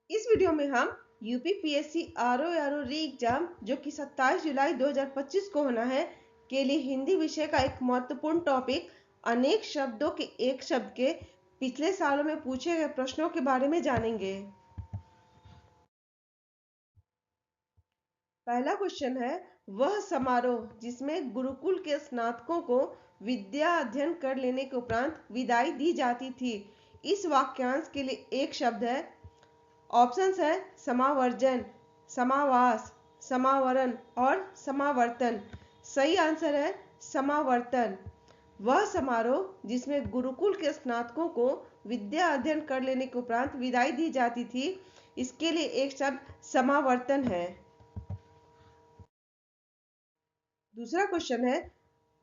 इस वीडियो में हम यूपीपीएससी आरओ री एग्जाम जो कि 27 जुलाई 2025 को होना है के लिए हिंदी विषय का एक महत्वपूर्ण टॉपिक अनेक शब्दों के एक शब्द के पिछले सालों में पूछे गए प्रश्नों के बारे में जानेंगे। पहला क्वेश्चन है, वह समारोह जिसमें गुरुकुल के स्नातकों को विद्या अध्ययन कर लेने के उपरांत विदाई दी जाती थी। इस वाक्यांश के लिए एक शब्द है। ऑप्शंस है समावर्जन, समावास, समावरण और समावर्तन। सही आंसर है समावर्तन। वह समारोह जिसमें गुरुकुल के स्नातकों को विद्या अध्ययन कर लेने के उपरांत विदाई दी जाती थी, इसके लिए एक शब्द समावर्तन है। दूसरा क्वेश्चन है,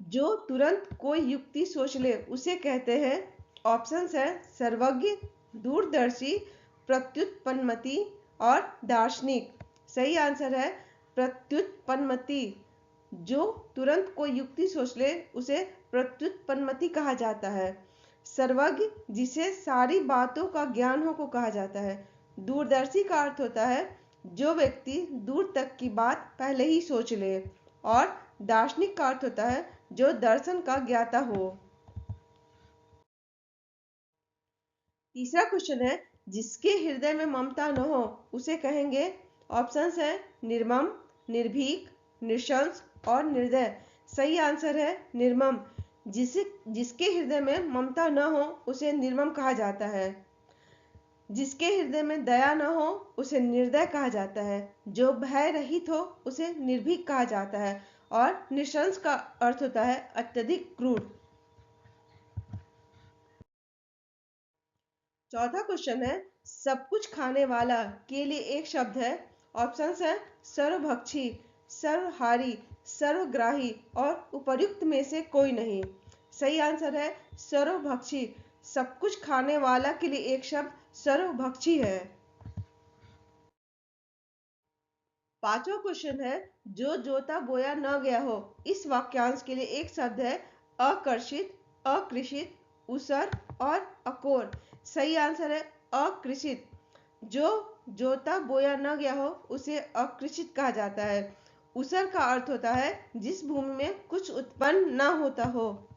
जो तुरंत कोई युक्ति सोच ले उसे कहते हैं। ऑप्शंस है सर्वज्ञ, दूरदर्शी, प्रत्युत्पन्नमति और दार्शनिक। सही आंसर है प्रत्युत्पन्नमति। जो तुरंत कोई युक्ति सोच ले उसे प्रत्युत्पन्नमति कहा जाता है। सर्वज्ञ जिसे सारी बातों का ज्ञान हो को कहा जाता है। दूरदर्शी का अर्थ होता है जो व्यक्ति दूर तक की बात पहले ही सोच ले। और दार्शनिक का अर्थ होता है जो दर्शन का ज्ञाता हो। तीसरा क्वेश्चन है, जिसके हृदय में ममता न हो उसे कहेंगे। ऑप्शंस है निर्मम, निर्भीक, निशंस और निर्दय। सही आंसर है निर्मम। जिसके हृदय में ममता न हो उसे निर्मम कहा जाता है। जिसके हृदय में दया न हो उसे निर्दय कहा जाता है। जो भय रहित हो उसे निर्भीक कहा जाता है। और निशंस का अर्थ होता है अत्यधिक क्रूर। चौथा क्वेश्चन है, सब कुछ खाने वाला के लिए एक शब्द है। ऑप्शंस है सर्वभक्षी, सर्वहारी, सर्वग्राही और उपर्युक्त में से कोई नहीं। सही आंसर है सर्वभक्षी। सब कुछ खाने वाला के लिए एक शब्द सर्वभक्षी है। पांचवा क्वेश्चन है, जो जोता बोया न गया हो। इस वाक्यांश के लिए एक शब्द है अकर्षित, अकृषित, उसर और अकोर। सही आंसर है अकृषित। जो जोता बोया न गया हो उसे अकृषित कहा जाता है। उसर का अर्थ होता है जिस भूमि में कुछ उत्पन्न न होता हो।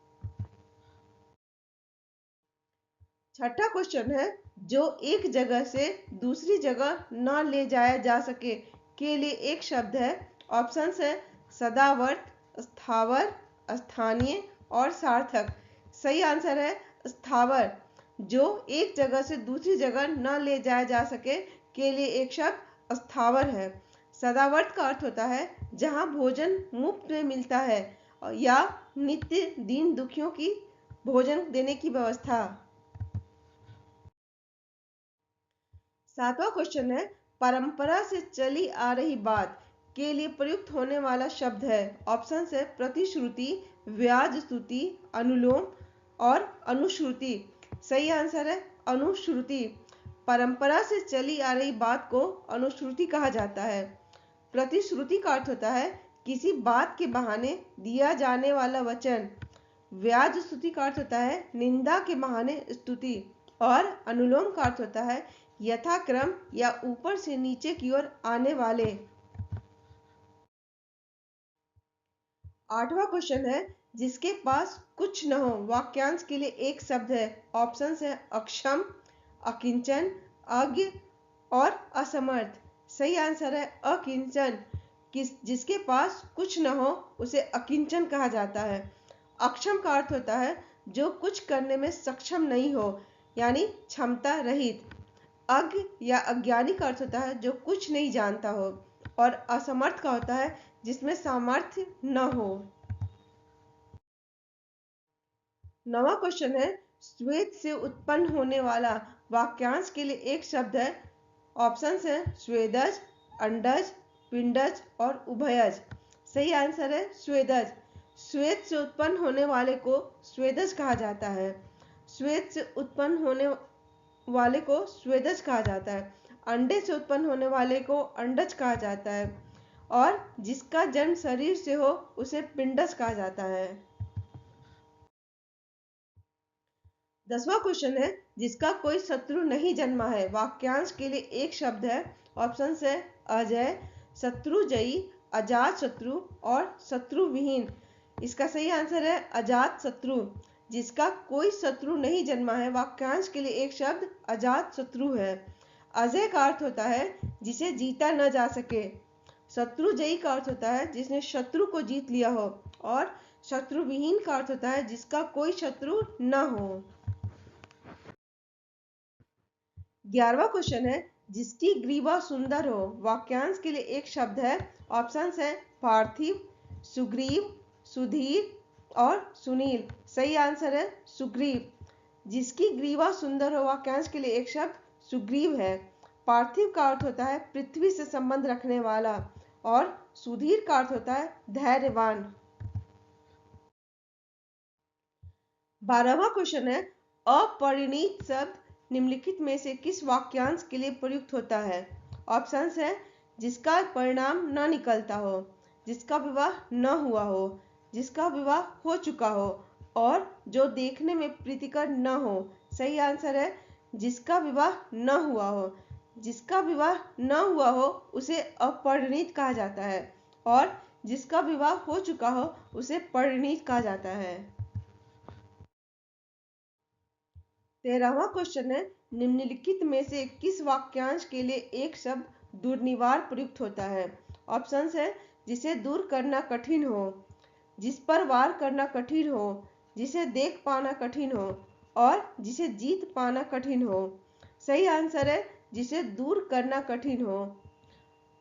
छठा क्वेश्चन है, जो एक जगह से दूसरी जगह न ले जाया जा सके के लिए एक शब्द है। ऑप्शंस है सदावर्त, स्थावर, स्थानीय और सार्थक। सही आंसर है स्थावर। जो एक जगह से दूसरी जगह न ले जाया जा सके के लिए एक शब्द स्थावर है। सदावर्त का अर्थ होता है जहां भोजन मुफ्त में मिलता है या नित्य दीन दुखियों की भोजन देने की व्यवस्था। सातवां क्वेश्चन है, परंपरा से चली आ रही बात के लिए प्रयुक्त होने वाला शब्द है। ऑप्शन है प्रतिश्रुति, व्याज स्तुति, अनुलोम और अनुश्रुति। सही आंसर है अनुश्रुति। परंपरा से चली आ रही बात को अनुश्रुति कहा जाता है। प्रतिश्रुति का अर्थ होता है किसी बात के बहाने दिया जाने वाला वचन। व्याज स्तुति का अर्थ होता है निंदा के बहाने स्तुति। और अनुलोम का अर्थ होता है यथाक्रम या ऊपर से नीचे की ओर आने वाले। आठवां क्वेश्चन है, जिसके पास कुछ न हो। वाक्यांश के लिए एक शब्द है। ऑप्शंस है अक्षम, अकिंचन, अज्ञ और असमर्थ। सही आंसर है अकिंचन। जिसके पास कुछ न हो उसे अकिंचन कहा जाता है। अक्षम का अर्थ होता है जो कुछ करने में सक्षम नहीं हो, यानी क्षमता रहित। अज्ञ या अज्ञानी का अर्थ होता है जो कुछ नहीं जानता हो। और असमर्थ का होता है जिसमें सामर्थ्य न हो। नवा क्वेश्चन है, श्वेत से उत्पन्न होने वाला। वाक्यांश के लिए एक शब्द है। ऑप्शंस है स्वेदज, अंडज, पिंडज और उभयज। सही आंसर है स्वेदज। श्वेत से उत्पन्न होने वाले को स्वेदज कहा जाता है। श्वेत से उत्पन्न होने वाले को स्वेदज कहा जाता है। अंडे से उत्पन्न होने वाले को अंडज कहा जाता है। और जिसका जन्म शरीर से हो उसे पिंडज कहा जाता है। 10वां क्वेश्चन है, जिसका कोई शत्रु नहीं जन्मा है। वाक्यांश के लिए एक शब्द है। ऑप्शन है अजय, शत्रुजयी, अजात शत्रु और शत्रुविहीन। इसका सही आंसर है अजात शत्रु। जिसका कोई शत्रु नहीं जन्मा है। वाक्यांश के लिए एक शब्द अजात शत्रु है। अजय का अर्थ होता है जिसे जीता न जा सके। शत्रुजयी का अर्थ होता है जिसने शत्रु को जीत लिया हो। और शत्रुविहीन का अर्थ होता है जिसका कोई शत्रु न हो। 11वां क्वेश्चन है, जिसकी ग्रीवा सुंदर हो। वाक्यांश के लिए एक शब्द है। ऑप्शन है पार्थिव, सुग्रीव, सुधीर और सुनील। सही आंसर है सुग्रीव। जिसकी ग्रीवा सुंदर हो। वाक्यांश के लिए एक शब्द सुग्रीव है। पार्थिव का अर्थ होता है पृथ्वी से संबंध रखने वाला और सुधीर का अर्थ होता है धैर्यवान। 12वां क्वेश्चन है, अपरिणीत शब्द निम्नलिखित में से किस वाक्यांश के लिए प्रयुक्त होता है। ऑप्शन है जिसका परिणाम न निकलता हो, जिसका विवाह न हुआ हो, जिसका विवाह हो चुका हो और जो देखने में प्रीतिकर न हो। सही आंसर है जिसका विवाह न हुआ हो। जिसका विवाह न हुआ हो उसे अपरिणीत कहा जाता है और जिसका विवाह हो चुका हो उसे परिणीत कहा जाता है। 13वां क्वेश्चन है, निम्नलिखित में से किस वाक्यांश के लिए एक शब्द दुर्निवार प्रयुक्त होता है। ऑप्शंस है जिसे दूर करना कठिन हो, जिस पर वार करना कठिन हो, जिसे देख पाना कठिन हो और जिसे जीत पाना कठिन हो। सही आंसर है जिसे दूर करना कठिन हो।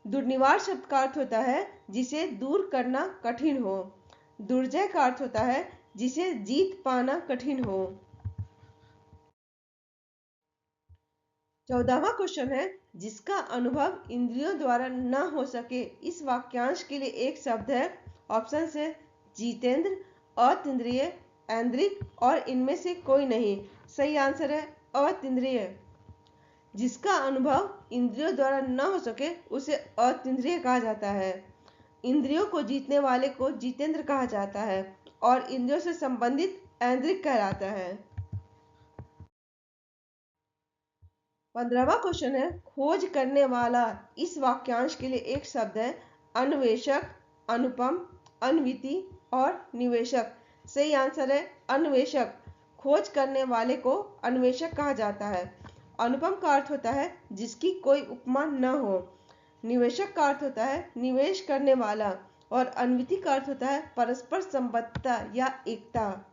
दुर्निवार शब्द का अर्थ होता है जिसे दूर करना कठिन हो। दुर्जय का अर्थ होता है जिसे जीत पाना कठिन हो। 14वां क्वेश्चन है, जिसका अनुभव इंद्रियों द्वारा न हो सके। इस वाक्यांश के लिए एक शब्द है। ऑप्शन है जितेंद्र, अतीन्द्रिय, ऐन्द्रिक और इनमें से कोई नहीं। सही आंसर है अतीन्द्रिय। जिसका अनुभव इंद्रियों द्वारा न हो सके उसे अतीन्द्रिय कहा जाता है। इंद्रियों को जीतने वाले को जितेंद्र कहा जाता है और इंद्रियों से संबंधित ऐन्द्रिक कहलाता है। 15वां क्वेश्चन है, खोज करने वाला। इस वाक्यांश के लिए एक शब्द है। अन्वेषक, अनुपम, अन्विति और निवेशक। सही आंसर है अन्वेषक। खोज करने वाले को अन्वेषक कहा जाता है। अनुपम का अर्थ होता है जिसकी कोई उपमा न हो। निवेशक का अर्थ होता है निवेश करने वाला और अन्विति का अर्थ होता है परस्पर संबद्धता या एकता।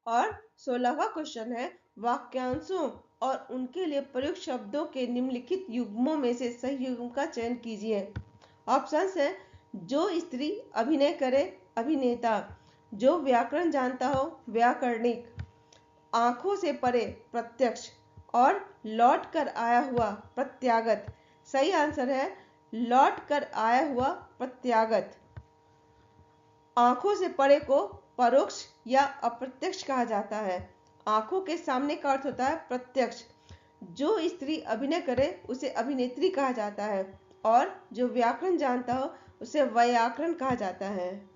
और 16वां क्वेश्चन है, वाक्यांशों और उनके लिए प्रयुक्त शब्दों के निम्नलिखित युग्मों में से सही युग्म का चयन कीजिए। ऑप्शन है जो स्त्री अभिनय करे, अभिनेता, जो व्याकरण जानता हो, व्याकरणिक, आंखों से परे, प्रत्यक्ष और लौट कर आया हुआ, प्रत्यागत। सही आंसर है लौट कर आया हुआ, प्रत्यागत। आंखों से परे को परोक्ष या अप्रत्यक्ष कहा जाता है। आंखों के सामने का अर्थ होता है प्रत्यक्ष। जो स्त्री अभिनय करे उसे अभिनेत्री कहा जाता है और जो व्याकरण जानता हो उसे व्याकरण कहा जाता है।